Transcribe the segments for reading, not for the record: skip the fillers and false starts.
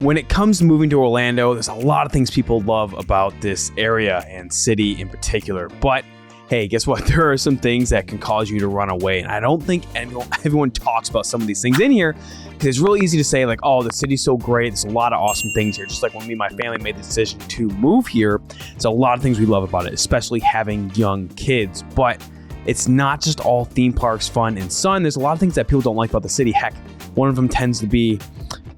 When it comes to moving to Orlando, there's a lot of things people love about this area and city in particular. But hey, guess what? There are some things that can cause you to run away. And I don't think everyone talks about some of these things in here, because it's really easy to say like, oh, the city's so great. There's a lot of awesome things here. Just like when me and my family made the decision to move here, there's a lot of things we love about it, especially having young kids. But it's not just all theme parks, fun, and sun. There's a lot of things that people don't like about the city. Heck, one of them tends to be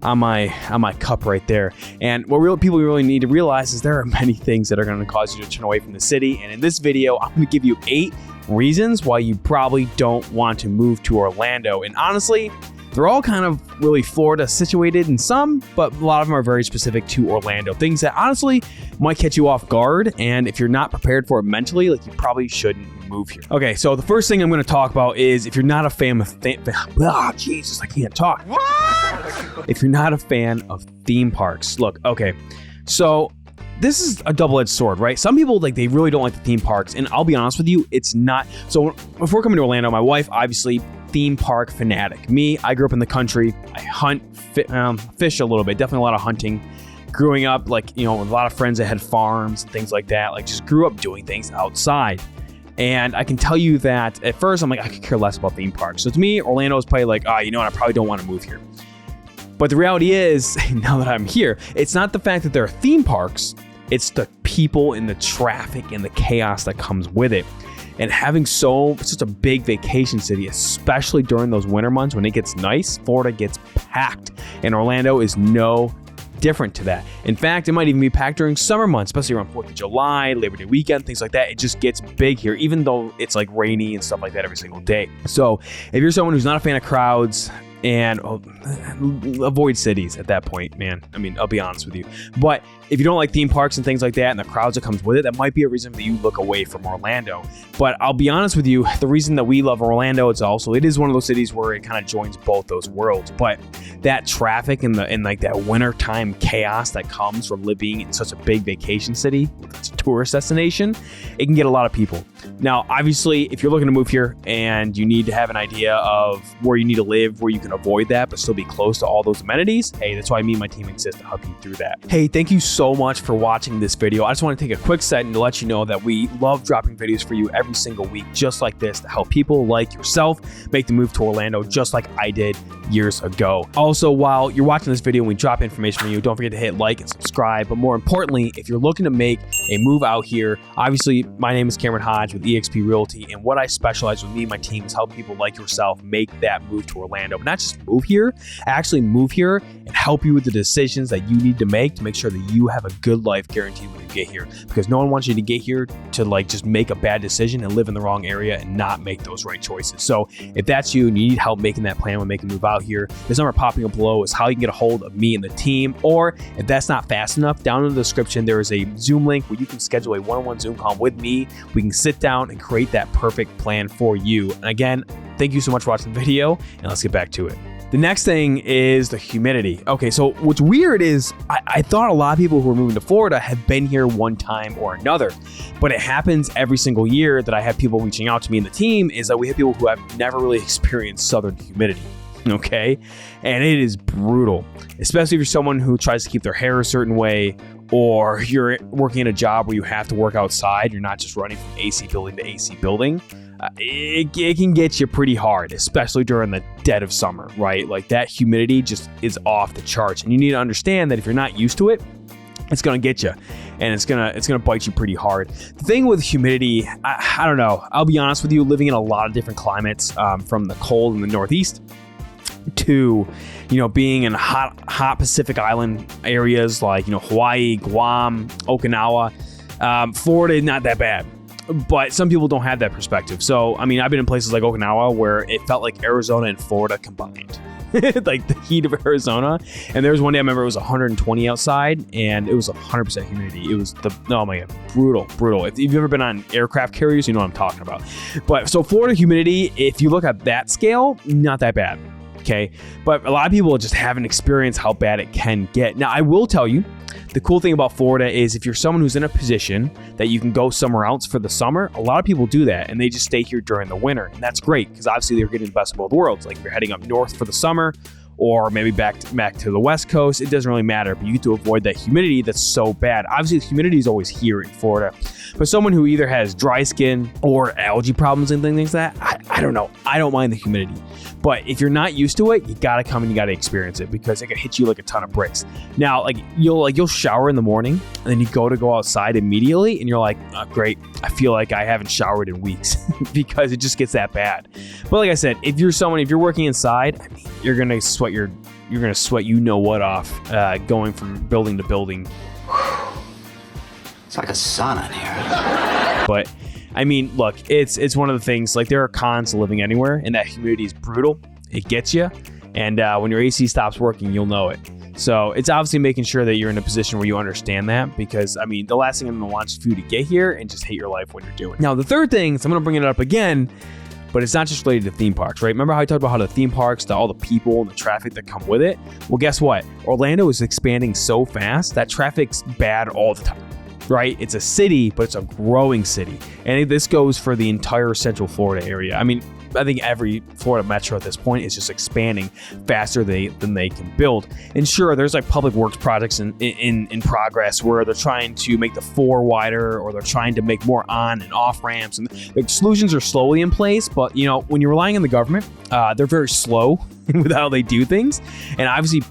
on my cup right there. And what people really need to realize is there are many things that are going to cause you to turn away from the city. And in this video, I'm going to give you 8 reasons why you probably don't want to move to Orlando. And honestly, they're all kind of really Florida situated in some, but a lot of them are very specific to Orlando. Things that honestly might catch you off guard. And if you're not prepared for it mentally, like, you probably shouldn't move here. Okay, so the first thing I'm going to talk about is if you're not a fan of Jesus, I can't talk. What? If you're not a fan of theme parks, look, okay, so this is a double-edged sword, right? Some people, like, they really don't like the theme parks, and I'll be honest with you, it's not. So before coming to Orlando, my wife, obviously, theme park fanatic. Me, I grew up in the country. I hunt, fish a little bit, definitely a lot of hunting. Growing up, like, you know, with a lot of friends that had farms and things like that, like, just grew up doing things outside. And I can tell you that at first, I'm like, I could care less about theme parks. So to me, Orlando is probably like, you know what, I probably don't want to move here. But the reality is, now that I'm here, it's not the fact that there are theme parks, it's the people and the traffic and the chaos that comes with it. And having such a big vacation city, especially during those winter months when it gets nice, Florida gets packed. And Orlando is no different to that. In fact, it might even be packed during summer months, especially around 4th of July, Labor Day weekend, things like that. It just gets big here, even though it's like rainy and stuff like that every single day. So if you're someone who's not a fan of crowds, and avoid cities at that point, man. I mean, I'll be honest with you. But if you don't like theme parks and things like that and the crowds that comes with it, that might be a reason that you look away from Orlando. But I'll be honest with you, the reason that we love Orlando, it is one of those cities where it kind of joins both those worlds. But that traffic and like that wintertime chaos that comes from living in such a big vacation city, it's a tourist destination, it can get a lot of people. Now, obviously, if you're looking to move here and you need to have an idea of where you need to live, where you can avoid that, but still be close to all those amenities, hey, that's why me and my team exist to help you through that. Hey, thank you so much for watching this video. I just want to take a quick second to let you know that we love dropping videos for you every single week, just like this, to help people like yourself make the move to Orlando, just like I did years ago. Also, while you're watching this video and we drop information for you, don't forget to hit like and subscribe. But more importantly, if you're looking to make a move out here, obviously, my name is Cameron Hodge with eXp Realty, and what I specialize with me and my team is helping people like yourself make that move to Orlando. But not just move here, actually move here and help you with the decisions that you need to make sure that you have a good life guaranteed when you get here. Because no one wants you to get here to like just make a bad decision and live in the wrong area and not make those right choices. So if that's you and you need help making that plan when making a move out here, this number popping up below is how you can get a hold of me and the team. Or if that's not fast enough, down in the description there is a Zoom link where you can schedule a one-on-one Zoom call with me. We can sit down and create that perfect plan for you. And again, thank you so much for watching the video, and let's get back to it. The next thing is the humidity. Okay, so what's weird is I thought a lot of people who are moving to Florida have been here one time or another, but it happens every single year that I have people reaching out to me and the team, is that we have people who have never really experienced southern humidity. Okay, and it is brutal, especially if you're someone who tries to keep their hair a certain way, or you're working in a job where you have to work outside. You're not just running from AC building to AC building. It can get you pretty hard, especially during the dead of summer, right? Like that humidity just is off the charts, and you need to understand that if you're not used to it, it's gonna get you, and it's gonna bite you pretty hard. The thing with humidity, I don't know. I'll be honest with you, living in a lot of different climates, from the cold in the Northeast to, you know, being in hot Pacific Island areas like, you know, Hawaii, Guam, Okinawa, Florida is not that bad. But some people don't have that perspective. So, I mean, I've been in places like Okinawa where it felt like Arizona and Florida combined. Like the heat of Arizona. And there was one day I remember it was 120 outside and it was 100% humidity. It was oh my God, brutal. If you've ever been on aircraft carriers, you know what I'm talking about. But so Florida humidity, if you look at that scale, not that bad. Okay. But a lot of people just haven't experienced how bad it can get. Now, I will tell you, the cool thing about Florida is if you're someone who's in a position that you can go somewhere else for the summer, a lot of people do that and they just stay here during the winter. And that's great because obviously they're getting the best of both worlds. Like if you're heading up north for the summer, or maybe back to the West Coast. It doesn't really matter, but you get to avoid that humidity that's so bad. Obviously, the humidity is always here in Florida, but someone who either has dry skin or algae problems and things like that, I don't know. I don't mind the humidity. But if you're not used to it, you gotta come and you gotta experience it because it can hit you like a ton of bricks. Now, you'll shower in the morning and then you go outside immediately and you're like, oh, great. I feel like I haven't showered in weeks because it just gets that bad. But like I said, if you're working inside, I mean, you're gonna sweat you know what off going from building to building. It's like a sauna in here. But I mean, look, it's one of the things, like there are cons to living anywhere, and that humidity is brutal. It gets you. And when your AC stops working, you'll know it. So it's obviously making sure that you're in a position where you understand that, because I mean, the last thing I'm going to want is for you to get here and just hate your life when you're doing it. Now, the third thing, so I'm going to bring it up again, but it's not just related to theme parks, right? Remember how I talked about how the theme parks, all the people and the traffic that come with it? Well, guess what? Orlando is expanding so fast that traffic's bad all the time. Right? It's a city, but it's a growing city. And this goes for the entire Central Florida area. I mean, I think every Florida metro at this point is just expanding faster than they can build. And sure, there's like public works projects in progress where they're trying to make the 4 wider, or they're trying to make more on and off ramps. And the solutions are slowly in place. But, you know, when you're relying on the government, they're very slow with how they do things. And obviously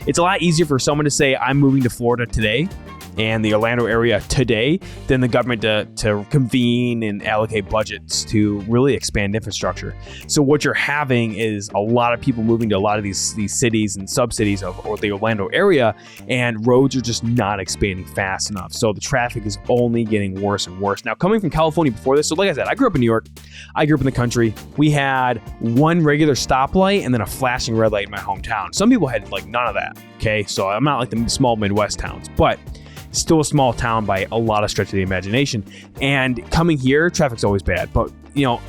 it's a lot easier for someone to say, I'm moving to Florida today and the Orlando area today than the government to convene and allocate budgets to really expand infrastructure. So what you're having is a lot of people moving to a lot of these cities and sub-cities of the Orlando area, and roads are just not expanding fast enough. So the traffic is only getting worse and worse. Now, coming from California before this, so like I said, I grew up in New York. I grew up in the country. We had one regular stoplight and then a flashing red light in my hometown. Some people had like none of that. Okay, so I'm not like the small Midwest towns, but still a small town by a lot of stretch of the imagination. And coming here, traffic's always bad. But, you know,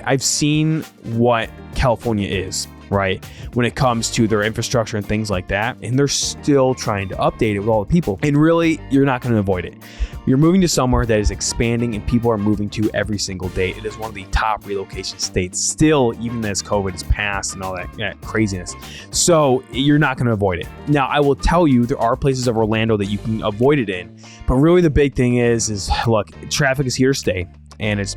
I've seen what California is, right, when it comes to their infrastructure and things like that. And they're still trying to update it with all the people. And really, you're not going to avoid it. You're moving to somewhere that is expanding and people are moving to every single day. It is one of the top relocation states still, even as COVID is passed and all that craziness. So you're not going to avoid it. Now, I will tell you, there are places of Orlando that you can avoid it in. But really the big thing is look, traffic is here to stay. And it's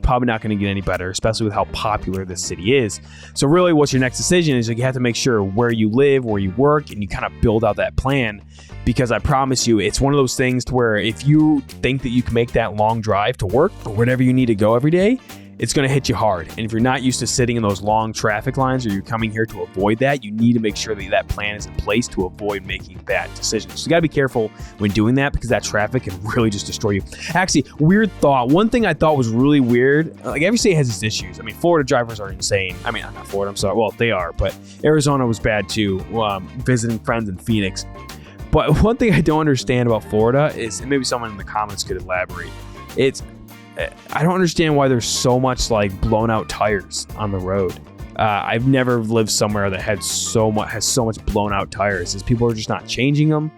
probably not going to get any better, especially with how popular this city is. So really what's your next decision is you have to make sure where you live, where you work, and you kind of build out that plan. Because I promise you, it's one of those things to where if you think that you can make that long drive to work or wherever you need to go every day, it's going to hit you hard. And if you're not used to sitting in those long traffic lines, or you're coming here to avoid that, you need to make sure that that plan is in place to avoid making bad decisions. So you got to be careful when doing that, because that traffic can really just destroy you. Actually, weird thought. One thing I thought was really weird, like every state has its issues. I mean, Florida drivers are insane. I mean, not Florida, I'm sorry. Well, they are, but Arizona was bad too, visiting friends in Phoenix. But one thing I don't understand about Florida is, and maybe someone in the comments could elaborate, I don't understand why there's so much like blown out tires on the road. I've never lived somewhere that has so much blown out tires. Is people are just not changing them?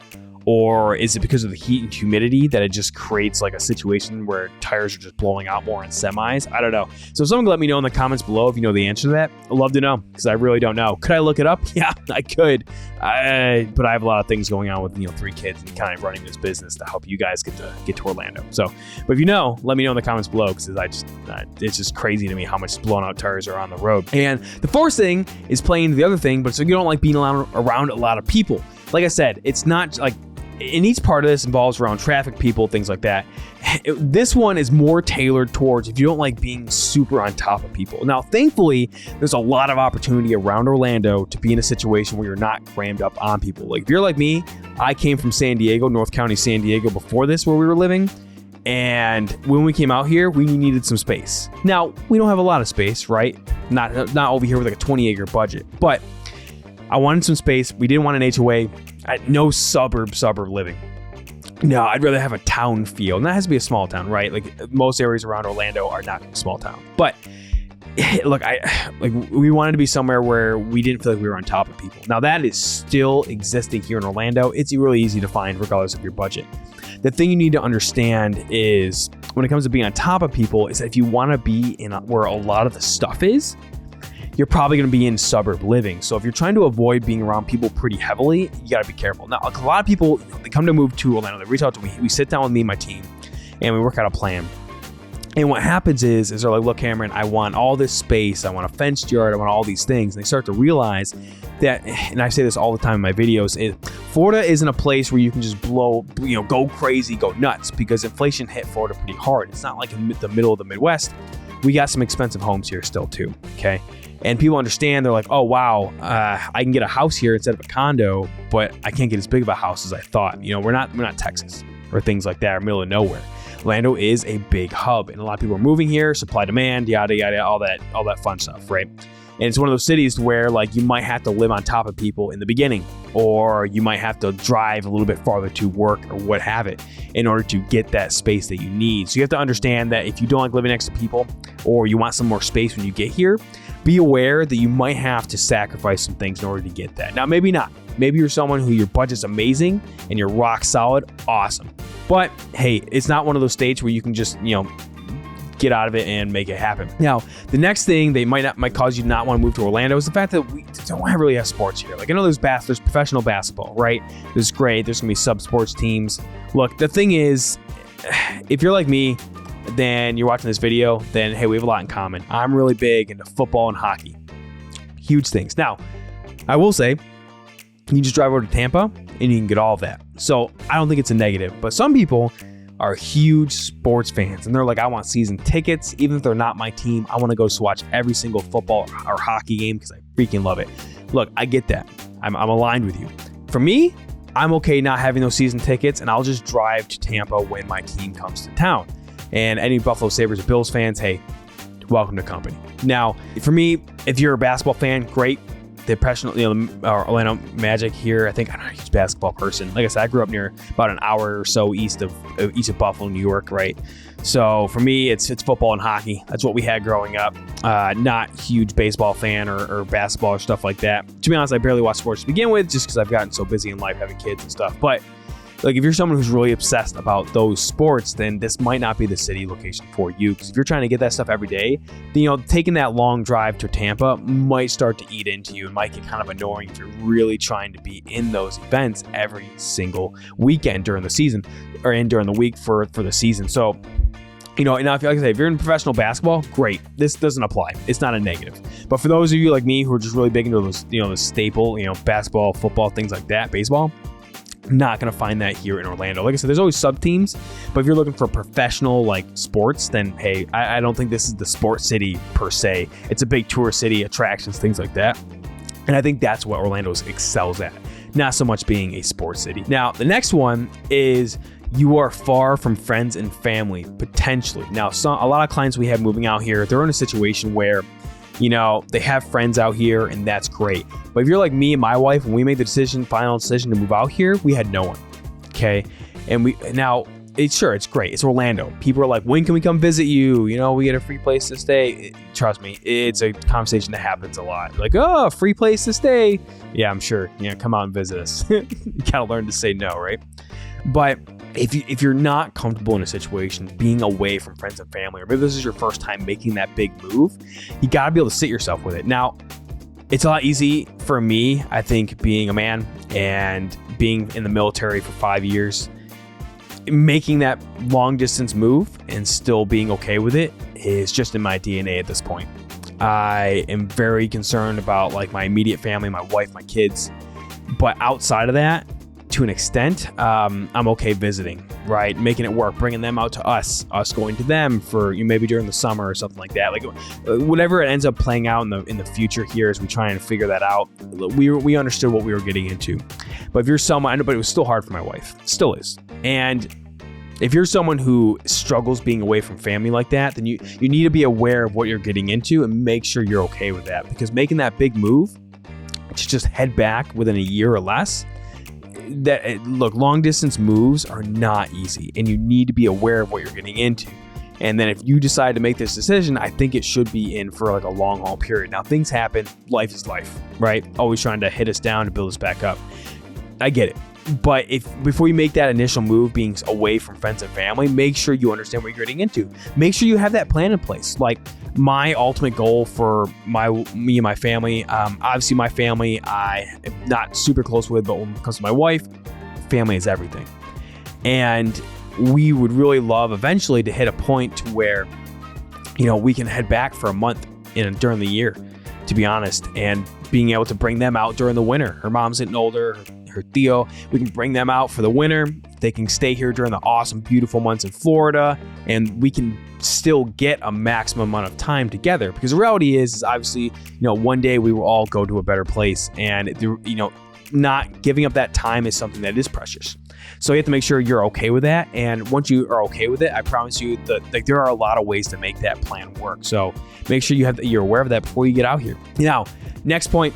Or is it because of the heat and humidity that it just creates like a situation where tires are just blowing out more in semis? I don't know. So someone can let me know in the comments below if you know the answer to that. I'd love to know, because I really don't know. Could I look it up? Yeah, I could. But I have a lot of things going on with 3 kids and kind of running this business to help you guys get to Orlando. So, but if you know, let me know in the comments below, because it's just crazy to me how much blown out tires are on the road. And the fourth thing is playing the other thing, but so you don't like being around a lot of people. Like I said, it's not like, and each part of this involves around traffic, people, things like that. This one is more tailored towards if you don't like being super on top of people. Now, thankfully, there's a lot of opportunity around Orlando to be in a situation where you're not crammed up on people. Like if you're like me, I came from San Diego, North County, San Diego before this, where we were living. And when we came out here, we needed some space. Now, we don't have a lot of space, right? Not over here with like a 20-acre budget, but I wanted some space. We didn't want an HOA. No suburb living. No, I'd rather have a town feel. And that has to be a small town, right? Like most areas around Orlando are not a small town. But look, we wanted to be somewhere where we didn't feel like we were on top of people. Now that is still existing here in Orlando. It's really easy to find regardless of your budget. The thing you need to understand is when it comes to being on top of people is that if you want to be in where a lot of the stuff is, you you're probably going to be in suburb living. So if you're trying to avoid being around people pretty heavily, you got to be careful. Now, a lot of people, they come to move to Orlando, they reach out to me, we sit down with me and my team, and we work out a plan. And what happens is they're like, look, Cameron, I want all this space. I want a fenced yard. I want all these things. And they start to realize that, and I say this all the time in my videos, Florida isn't a place where you can just go crazy, go nuts, because inflation hit Florida pretty hard. It's not like in the middle of the Midwest. We got some expensive homes here still too, okay? And people understand, they're like, oh, wow, I can get a house here instead of a condo, but I can't get as big of a house as I thought. We're not Texas or things like that, or middle of nowhere. Orlando is a big hub, and a lot of people are moving here, supply, demand, yada, yada, all that fun stuff, right? And it's one of those cities where like you might have to live on top of people in the beginning, or you might have to drive a little bit farther to work or what have it in order to get that space that you need. So you have to understand that if you don't like living next to people, or you want some more space when you get here, be aware that you might have to sacrifice some things in order to get that. Now, maybe not. Maybe you're someone who your budget's amazing and you're rock solid, awesome. But hey, it's not one of those states where you can just, get out of it and make it happen. Now, the next thing they might cause you to not want to move to Orlando is the fact that we don't really have sports here. Like, I know there's professional basketball, right? This is great. There's gonna be sub-sports teams. Look, the thing is, if you're like me, then you're watching this video, then hey, we have a lot in common. I'm really big into football and hockey. Huge things. Now, I will say, you can just drive over to Tampa and you can get all of that. So I don't think it's a negative, but some people are huge sports fans and they're like, I want season tickets. Even if they're not my team, I want to go watch every single football or hockey game because I freaking love it. Look, I get that. I'm aligned with you. For me, I'm okay not having those season tickets, and I'll just drive to Tampa when my team comes to town. And any Buffalo Sabres or Bills fans, hey, welcome to company. Now, for me, if you're a basketball fan, great. The professional, Orlando Magic here, I'm not a huge basketball person. Like I said, I grew up near about an hour or so east of Buffalo, New York, right? So for me, it's football and hockey. That's what we had growing up. Not huge baseball fan or basketball or stuff like that. To be honest, I barely watch sports to begin with, just because I've gotten so busy in life having kids and stuff. But like, if you're someone who's really obsessed about those sports, then this might not be the city location for you. Because if you're trying to get that stuff every day, then, taking that long drive to Tampa might start to eat into you and might get kind of annoying if you're really trying to be in those events every single weekend during the season, or during the week for the season. So, and now, like I say, if you're in professional basketball, great. This doesn't apply. It's not a negative. But for those of you like me who are just really big into those, the staple, basketball, football, things like that, baseball, not going to find that here in Orlando. Like I said, there's always sub teams, but if you're looking for professional sports, then hey, I don't think this is the sports city per se. It's a big tourist city, attractions, things like that. And I think that's what Orlando excels at, not so much being a sports city. Now, the next one is you are far from friends and family, potentially. Now, a lot of clients we have moving out here, they're in a situation where they have friends out here, and that's great. But if you're like me and my wife, when we made the final decision to move out here, we had no one. Okay. And it's great. It's Orlando. People are like, when can we come visit you? We get a free place to stay. Trust me, it's a conversation that happens a lot. Like, oh, free place to stay. Yeah, I'm sure. Come out and visit us. You gotta learn to say no, right? But if you're not comfortable in a situation being away from friends and family, or maybe this is your first time making that big move, you got to be able to sit yourself with it. Now, it's a lot easy for me, I think, being a man and being in the military for 5 years, making that long distance move and still being okay with it is just in my DNA at this point. I am very concerned about my immediate family, my wife, my kids, but outside of that, to an extent, I'm okay visiting, right? Making it work, bringing them out to us going to them for maybe during the summer or something like that. Whatever it ends up playing out in the future here as we try and figure that out. We understood what we were getting into. But if you're someone, I know, but it was still hard for my wife. Still is. And if you're someone who struggles being away from family like that, then you need to be aware of what you're getting into and make sure you're okay with that. Because making that big move to just head back within a year or less, long distance moves are not easy, and you need to be aware of what you're getting into. And then if you decide to make this decision, I think it should be in for a long haul period. Now, things happen. Life is life, right? Always trying to hit us down to build us back up. I get it. But before you make that initial move, being away from friends and family, make sure you understand what you're getting into. Make sure you have that plan in place. Like my ultimate goal for me and my family, obviously my family I am not super close with, but when it comes to my wife, family is everything. And we would really love eventually to hit a point to where, we can head back for a month during the year, to be honest, and being able to bring them out during the winter. Her mom's getting older, her Theo, we can bring them out for the winter. They can stay here during the awesome, beautiful months in Florida, and we can still get a maximum amount of time together. Because the reality is obviously, one day we will all go to a better place, and not giving up that time is something that is precious. So you have to make sure you're okay with that. And once you are okay with it, I promise you that there are a lot of ways to make that plan work. So make sure you're aware of that before you get out here. Now, next point,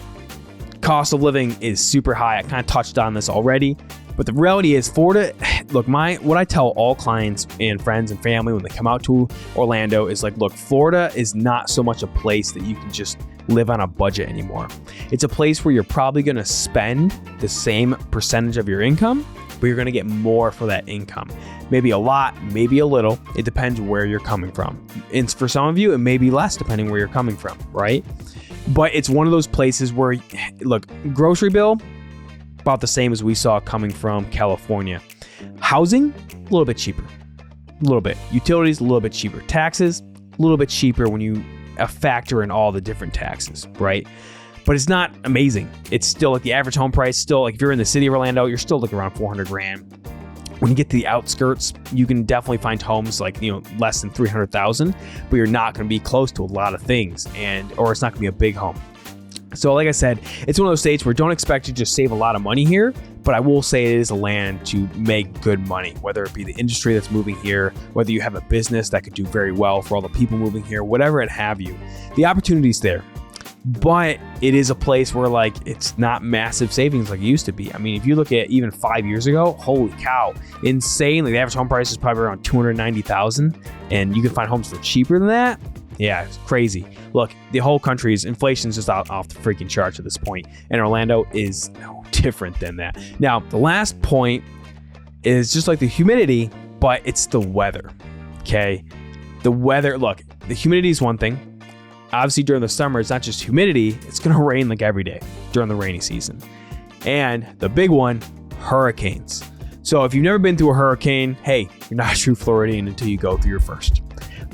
cost of living is super high. I kind of touched on this already, but the reality is Florida, look, what I tell all clients and friends and family when they come out to Orlando is like, look, Florida is not so much a place that you can just live on a budget anymore. It's a place where you're probably going to spend the same percentage of your income, but you're going to get more for that income. Maybe a lot, maybe a little. It depends where you're coming from. And for some of you, it may be less depending where you're coming from, right? But it's one of those places where, look, grocery bill, about the same as we saw coming from California. Housing, a little bit cheaper. A little bit. Utilities, a little bit cheaper. Taxes, a little bit cheaper when you factor in all the different taxes, right? But it's not amazing. It's still like the average home price, still like if you're in the city of Orlando, you're still looking around $400,000. When you get to the outskirts, you can definitely find homes like, less than $300,000, but you're not going to be close to a lot of things, or it's not going to be a big home. So like I said, it's one of those states where don't expect to just save a lot of money here, but I will say it is a land to make good money, whether it be the industry that's moving here, whether you have a business that could do very well for all the people moving here, whatever it have you. The opportunity's there. But it is a place where it's not massive savings like it used to be. I mean, if you look at even 5 years ago, holy cow, insane. The average home price is probably around $290,000, and you can find homes for cheaper than that. Yeah, it's crazy. Look, the whole country's inflation is just off the freaking charts at this point, and Orlando is no different than that. Now, the last point is just like the humidity, but it's the weather. Okay, the weather. Look, the humidity is one thing. Obviously, during the summer, it's not just humidity. It's going to rain like every day during the rainy season. And the big one, hurricanes. So if you've never been through a hurricane, hey, you're not a true Floridian until you go through your first.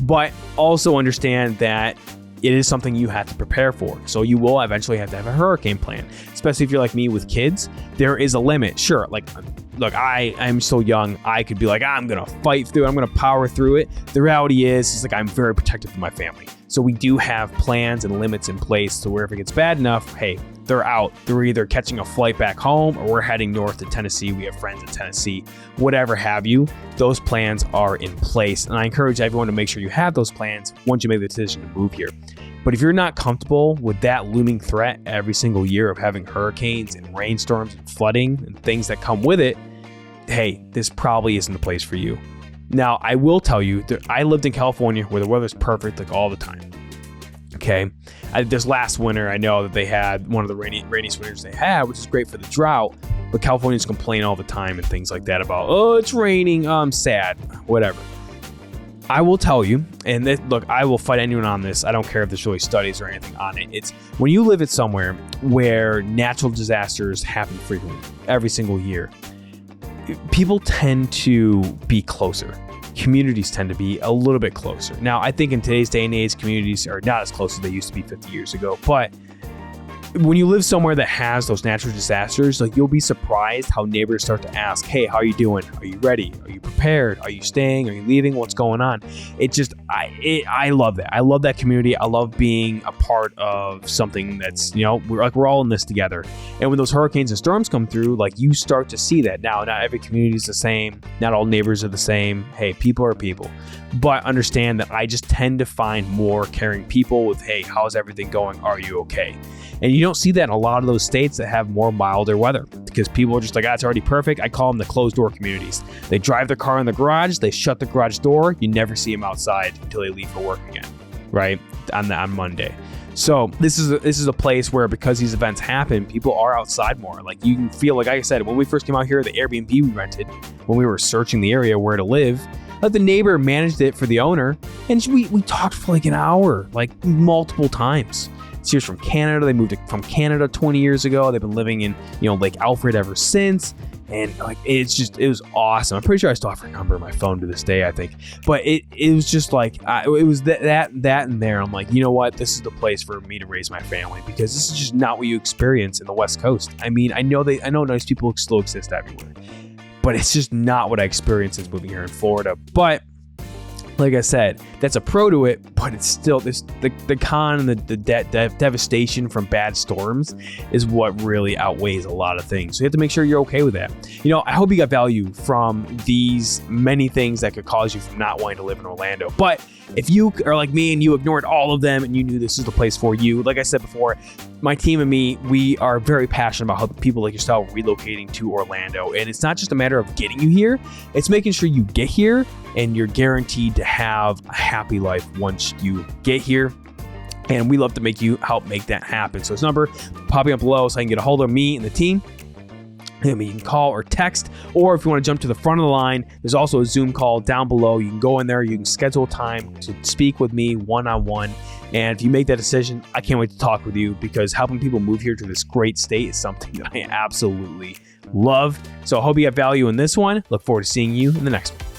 But also understand that it is something you have to prepare for. So you will eventually have to have a hurricane plan, especially if you're like me with kids. There is a limit. Sure, look, I'm so young. I could be like, I'm going to fight through it. I'm going to power through it. The reality is I'm very protective of my family. So we do have plans and limits in place to where if it gets bad enough, hey, they're out. They're either catching a flight back home or we're heading north to Tennessee. We have friends in Tennessee, whatever have you. Those plans are in place. And I encourage everyone to make sure you have those plans once you make the decision to move here. But if you're not comfortable with that looming threat every single year of having hurricanes and rainstorms and flooding and things that come with it, hey, this probably isn't the place for you. Now, I will tell you that I lived in California where the weather's perfect all the time. Okay. This last winter, I know that they had one of the rainiest winters they had, which is great for the drought, but Californians complain all the time and things like that about, oh, it's raining, I'm sad, whatever. I will tell you, and look, I will fight anyone on this. I don't care if there's really studies or anything on it. It's when you live at somewhere where natural disasters happen frequently, every single year, people tend to be closer. Communities tend to be a little bit closer. Now, I think in today's day and age, communities are not as close as they used to be 50 years ago. But when you live somewhere that has those natural disasters, you'll be surprised how neighbors start to ask, hey, how are you doing? Are you ready? Are you prepared? Are you staying? Are you leaving? What's going on? I love that. I love that community. I love being a part of something that's, we're all in this together. And when those hurricanes and storms come through, you start to see that. Now, not every community is the same. Not all neighbors are the same. Hey, people are people. But understand that I just tend to find more caring people with, hey, how's everything going? Are you okay? And you don't see that in a lot of those states that have more milder weather because people are just like, it's already perfect. I call them the closed door communities. They drive their car in the garage. They shut the garage door. You never see them outside until they leave for work again, right? On Monday. So this is a place where, because these events happen, people are outside more. Like, you can feel, like I said, when we first came out here, the Airbnb we rented, when we were searching the area where to live, the neighbor managed it for the owner, and we talked for like an hour, like multiple times. She's from Canada. They moved from Canada 20 years ago. They've been living in, Lake Alfred ever since. And like, it was awesome. I'm pretty sure I still have her number on my phone to this day, I think. But it was just like, it was that and there. I'm like, you know what? This is the place for me to raise my family, because this is just not what you experience in the West Coast. I mean, I know nice people still exist everywhere, but it's just not what I experienced since moving here in Florida. But like I said, that's a pro to it, but it's still the con and the devastation from bad storms is what really outweighs a lot of things. So you have to make sure you're okay with that. I hope you got value from these many things that could cause you from not wanting to live in Orlando. But if you are like me and you ignored all of them and you knew this is the place for you, like I said before, my team and me, we are very passionate about how people like yourself are relocating to Orlando. And it's not just a matter of getting you here, it's making sure you get here and you're guaranteed to have a happy life once you get here. And we love to help make that happen. So this number popping up below, so I can get a hold of me and the team. You can call or text, or if you want to jump to the front of the line, there's also a Zoom call down below. You can go in there, you can schedule time to speak with me one-on-one. And if you make that decision, I can't wait to talk with you, because helping people move here to this great state is something that I absolutely love. So I hope you have value in this one. Look forward to seeing you in the next one.